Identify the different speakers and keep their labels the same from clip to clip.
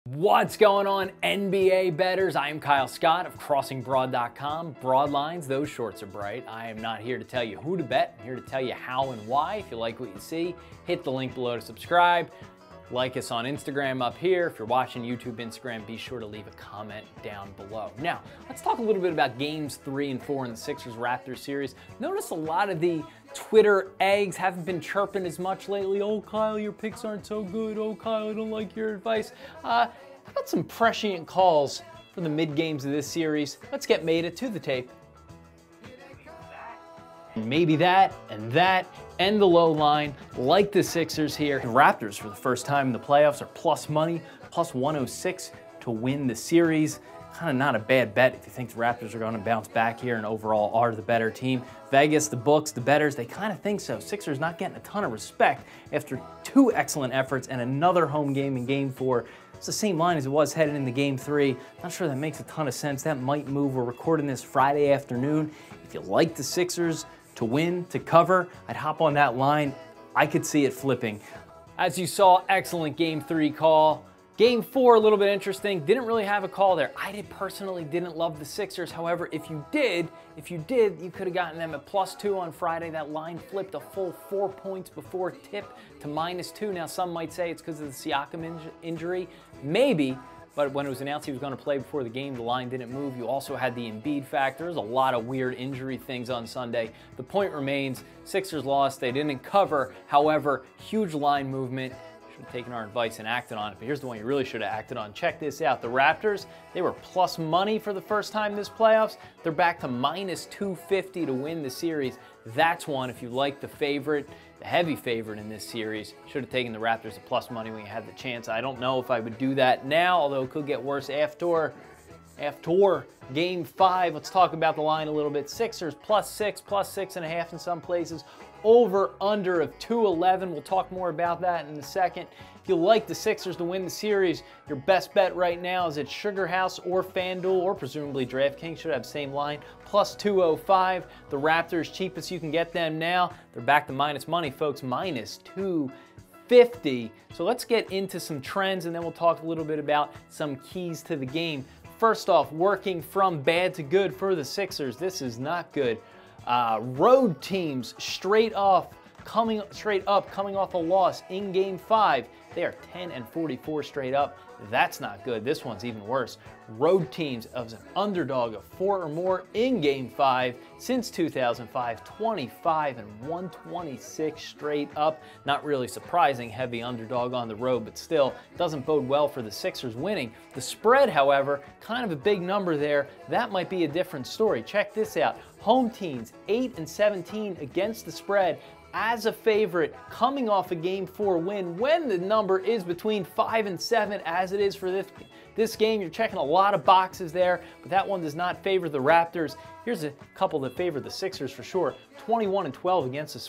Speaker 1: What's going on, NBA bettors? I am Kyle Scott of CrossingBroad.com. Broad lines, those shorts are bright. I am not here to tell you who to bet. I'm here to tell you how and why. If you like what you see, hit the link below to subscribe. Like us on Instagram up here. If you're watching YouTube, Instagram, be sure to leave a comment down below. Now, let's talk a little bit about games 3 and 4 in the Sixers-Raptors series. Notice a lot of the Twitter eggs haven't been chirping as much lately. Oh, Kyle, your picks aren't so good. Oh, Kyle, I don't like your advice. How about some prescient calls for the mid-games of this series? Let's get Meta to the tape. Maybe that, and the low line, like the Sixers here. The Raptors, for the first time in the playoffs, are plus money, plus 106 to win the series. Kind of not a bad bet if you think the Raptors are going to bounce back here and overall are the better team. Vegas, the books, the bettors, they kind of think so. Sixers not getting a ton of respect after 2 excellent efforts and another home game in Game 4. It's the same line as it was headed into Game 3. Not sure that makes a ton of sense. That might move. We're recording this Friday afternoon. If you like the Sixers to win, to cover, I'd hop on that line. I could see it flipping. As you saw, excellent Game 3 call. Game 4, a little bit interesting. Didn't really have a call there. I personally didn't love the Sixers. However, if you did, you could have gotten them at +2 on Friday. That line flipped a full 4 points before tip to -2. Now, some might say it's because of the Siakam injury. Maybe, but when it was announced he was going to play before the game, the line didn't move. You also had the Embiid factor. There's a lot of weird injury things on Sunday. The point remains, Sixers lost. They didn't cover. However, huge line movement. Taken our advice and acted on it, but here's the one you really should have acted on. Check this out. The Raptors, they were plus money for the first time this playoffs. They're back to -250 to win the series. That's one, if you like the favorite, the heavy favorite in this series, should have taken the Raptors at plus money when you had the chance. I don't know if I would do that now, although it could get worse after Game 5. Let's talk about the line a little bit. Sixers +6, +6.5 in some places. Over under of 211. We'll talk more about that in a second. If you like the Sixers to win the series, your best bet right now is at Sugar House or FanDuel or presumably DraftKings. Should have the same line, +205. The Raptors, cheapest you can get them now. They're back to minus money, folks, -250. So let's get into some trends and then we'll talk a little bit about some keys to the game. First off, working from bad to good for the Sixers. This is not good. Road teams straight up, coming off a loss in Game 5. They are 10-44 straight up. That's not good. This one's even worse. Road teams as an underdog of 4 or more in Game 5 since 2005, 25-126 straight up. Not really surprising, heavy underdog on the road, but still doesn't bode well for the Sixers winning. The spread, however, kind of a big number there. That might be a different story. Check this out. Home teams 8-17 against the spread as a favorite coming off a Game 4 win when the number is between 5 and 7 as it is for this game. You're checking a lot of boxes there, but that one does not favor the Raptors. Here's a couple that favor the Sixers for sure. 21-12 against the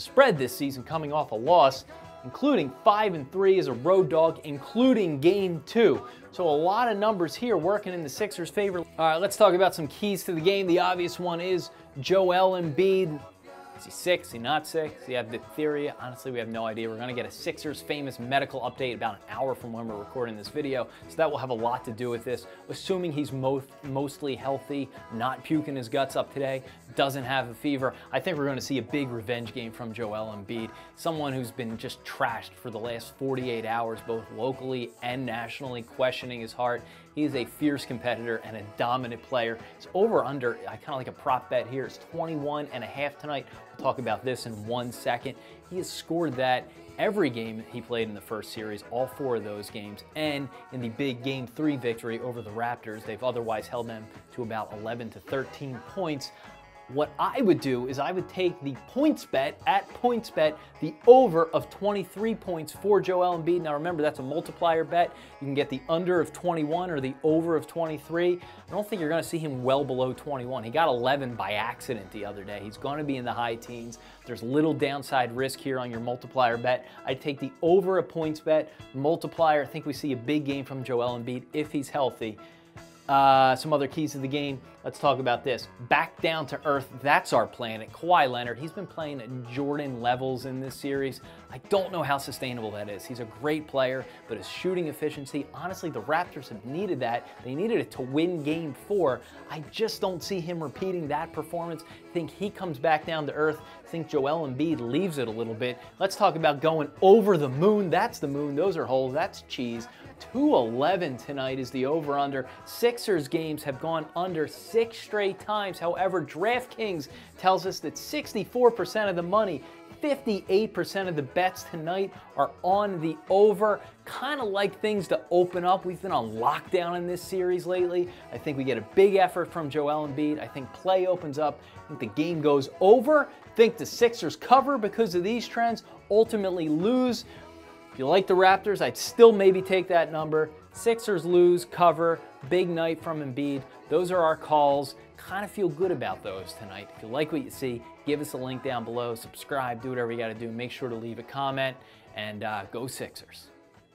Speaker 1: spread this season coming off a loss, including 5-3 as a road dog, including Game 2. So a lot of numbers here working in the Sixers' favor. All right, let's talk about some keys to the game. The obvious one is Joel Embiid. Is he sick? Is he not sick? Does he have diphtheria? Honestly, we have no idea. We're going to get a Sixers famous medical update about an hour from when we're recording this video, so that will have a lot to do with this. Assuming he's mostly healthy, not puking his guts up today, doesn't have a fever, I think we're going to see a big revenge game from Joel Embiid, someone who's been just trashed for the last 48 hours, both locally and nationally, questioning his heart. He is a fierce competitor and a dominant player. It's over under, I kind of like a prop bet here. It's 21.5 tonight. We'll talk about this in 1 second. He has scored that every game he played in the first series, all 4 of those games, and in the big Game 3 victory over the Raptors. They've otherwise held them to about 11 to 13 points. What I would do is I would take the points bet at PointsBet, the over of 23 points for Joel Embiid. Now remember, that's a multiplier bet. You can get the under of 21 or the over of 23. I don't think you're going to see him well below 21. He got 11 by accident the other day. He's going to be in the high teens. There's little downside risk here on your multiplier bet. I'd take the over a PointsBet multiplier. I think we see a big game from Joel Embiid if he's healthy. Some other keys to the game. Let's talk about this. Back down to earth. That's our planet. Kawhi Leonard. He's been playing at Jordan levels in this series. I don't know how sustainable that is. He's a great player, but his shooting efficiency, honestly, the Raptors have needed that. They needed it to win Game 4. I just don't see him repeating that performance. I think he comes back down to earth. I think Joel Embiid leaves it a little bit. Let's talk about going over the moon. That's the moon. Those are holes. That's cheese. 211 tonight is the over-under. Sixers games have gone under 6 straight times. However, DraftKings tells us that 64% of the money, 58% of the bets tonight are on the over. Kind of like things to open up. We've been on lockdown in this series lately. I think we get a big effort from Joel Embiid. I think play opens up. I think the game goes over. I think the Sixers cover because of these trends. Ultimately lose. If you like the Raptors, I'd still maybe take that number. Sixers lose, cover, big night from Embiid. Those are our calls. Kind of feel good about those tonight. If you like what you see, give us a link down below, subscribe, do whatever you got to do. Make sure to leave a comment, and go Sixers.